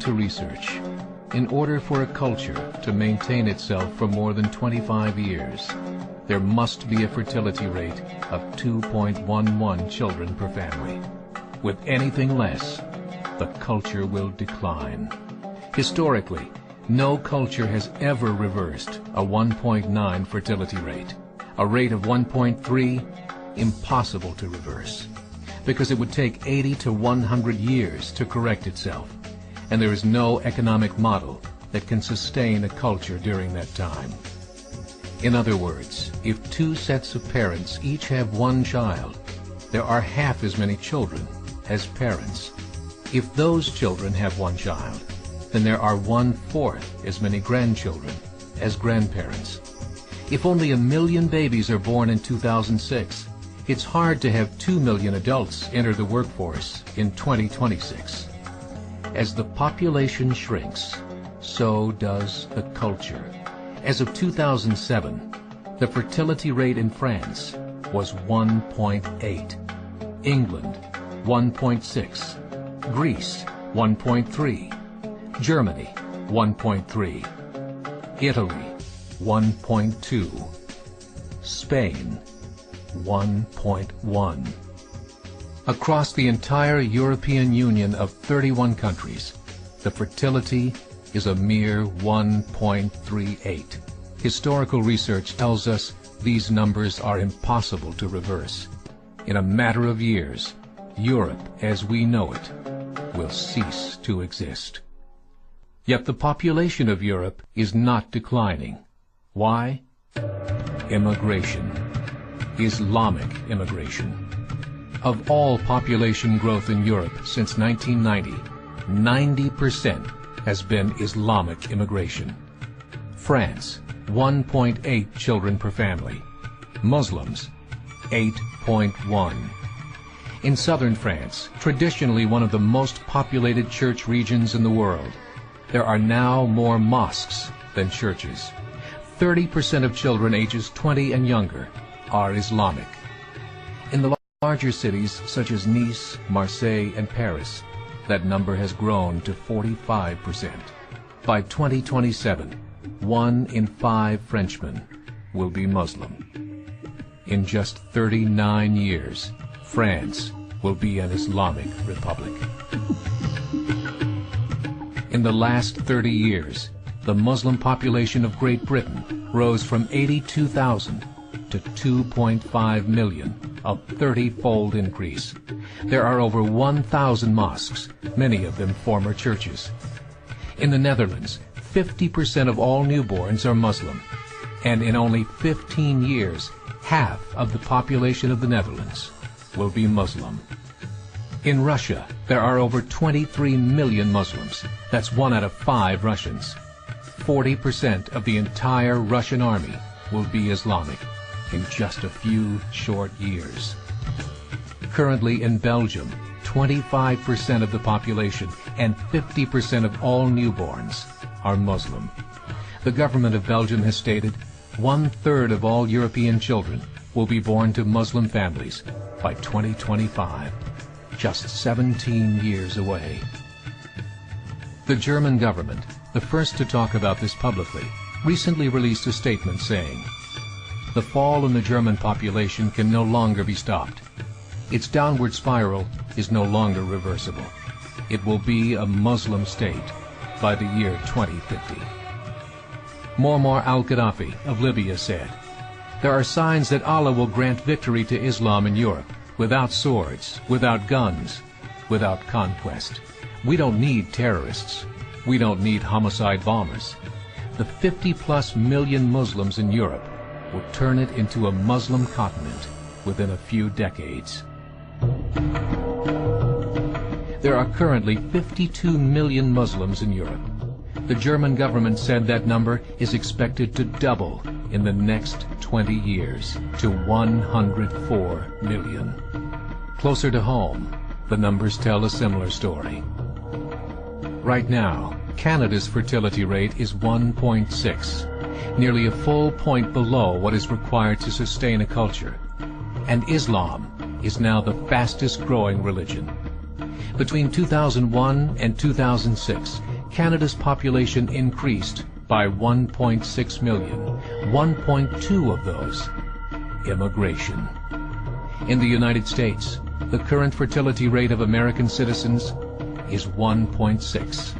to research. In order for a culture to maintain itself for more than 25 years, there must be a fertility rate of 2.11 children per family. With anything less, the culture will decline. Historically, no culture has ever reversed a 1.9 fertility rate. A rate of 1.3, impossible to reverse, because it would take 80 to 100 years to correct itself, and there is no economic model that can sustain a culture during that time. In other words, if two sets of parents each have one child, there are half as many children as parents. If those children have one child, then there are 1/4 as many grandchildren as grandparents. If only 1 million babies are born in 2006, it's hard to have 2 million adults enter the workforce in 2026. As the population shrinks, so does the culture. As of 2007, the fertility rate in France was 1.8, England 1.6, Greece 1.3, Germany 1.3, Italy 1.2, Spain 1.1. Across the entire European Union of 31 countries, the fertility is a mere 1.38. Historical research tells us these numbers are impossible to reverse. In a matter of years, Europe as we know it will cease to exist. Yet the population of Europe is not declining. Why? Immigration. Islamic immigration. Of all population growth in Europe since 1990, 90% has been Islamic immigration. France, 1.8 children per family. Muslims, 8.1. In southern France, traditionally one of the most populated church regions in the world, there are now more mosques than churches. 30% of children ages 20 and younger are Islamic. In the larger cities such as Nice, Marseille, and Paris, that number has grown to 45%. By 2027, 1 in 5 Frenchmen will be Muslim. In just 39 years, France will be an Islamic republic. In the last 30 years, the Muslim population of Great Britain rose from 82,000 to 2.5 million, a 30-fold increase. There are over 1,000 mosques, many of them former churches. In the Netherlands, 50% of all newborns are Muslim, and in only 15 years, half of the population of the Netherlands will be Muslim. In Russia, there are over 23 million Muslims. That's 1 out of 5 Russians. 40% of the entire Russian army will be Islamic in just a few short years. Currently in Belgium, 25% of the population and 50% of all newborns are Muslim. The government of Belgium has stated 1/3 of all European children will be born to Muslim families by 2025, just 17 years away. The German government, the first to talk about this publicly, recently released a statement saying, "The fall in the German population can no longer be stopped. Its downward spiral is no longer reversible. It will be a Muslim state by the year 2050. Muammar al-Gaddafi of Libya said, "There are signs that Allah will grant victory to Islam in Europe, without swords, without guns, without conquest. We don't need terrorists. We don't need homicide bombers. The 50+ million Muslims in Europe will turn it into a Muslim continent within a few decades." There are currently 52 million Muslims in Europe. The German government said that number is expected to double in the next 20 years to 104 million. Closer to home, the numbers tell a similar story. Right now, Canada's fertility rate is 1.6, nearly a full point below what is required to sustain a culture. And Islam is now the fastest growing religion. Between 2001 and 2006, Canada's population increased by 1.6 million, 1.2 of those immigration. In the United States, the current fertility rate of American citizens is 1.6.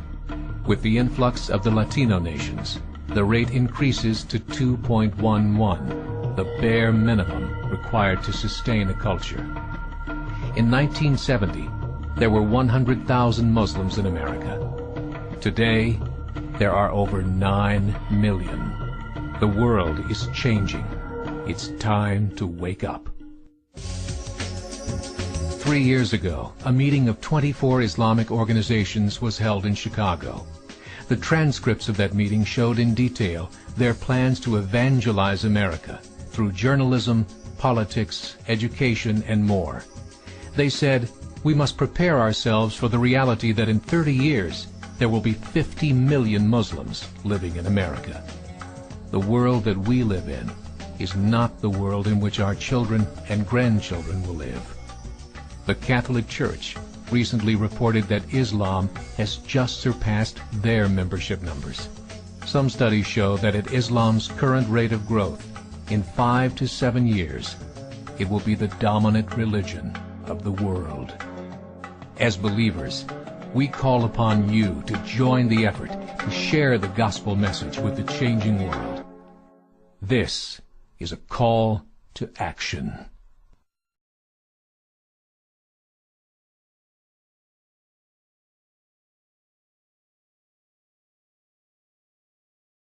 With the influx of the Latino nations, the rate increases to 2.11, the bare minimum required to sustain a culture. In 1970, there were 100,000 Muslims in America. Today, there are over 9 million. The world is changing. It's time to wake up. 3 years ago, a meeting of 24 Islamic organizations was held in Chicago. The transcripts of that meeting showed in detail their plans to evangelize America through journalism, politics, education, and more. They said, we must prepare ourselves for the reality that in 30 years, there will be 50 million Muslims living in America. The world that we live in is not the world in which our children and grandchildren will live. The Catholic Church recently reported that Islam has just surpassed their membership numbers. Some studies show that at Islam's current rate of growth, in 5 to 7 years, it will be the dominant religion of the world. As believers, we call upon you to join the effort to share the gospel message with the changing world. This is a call to action.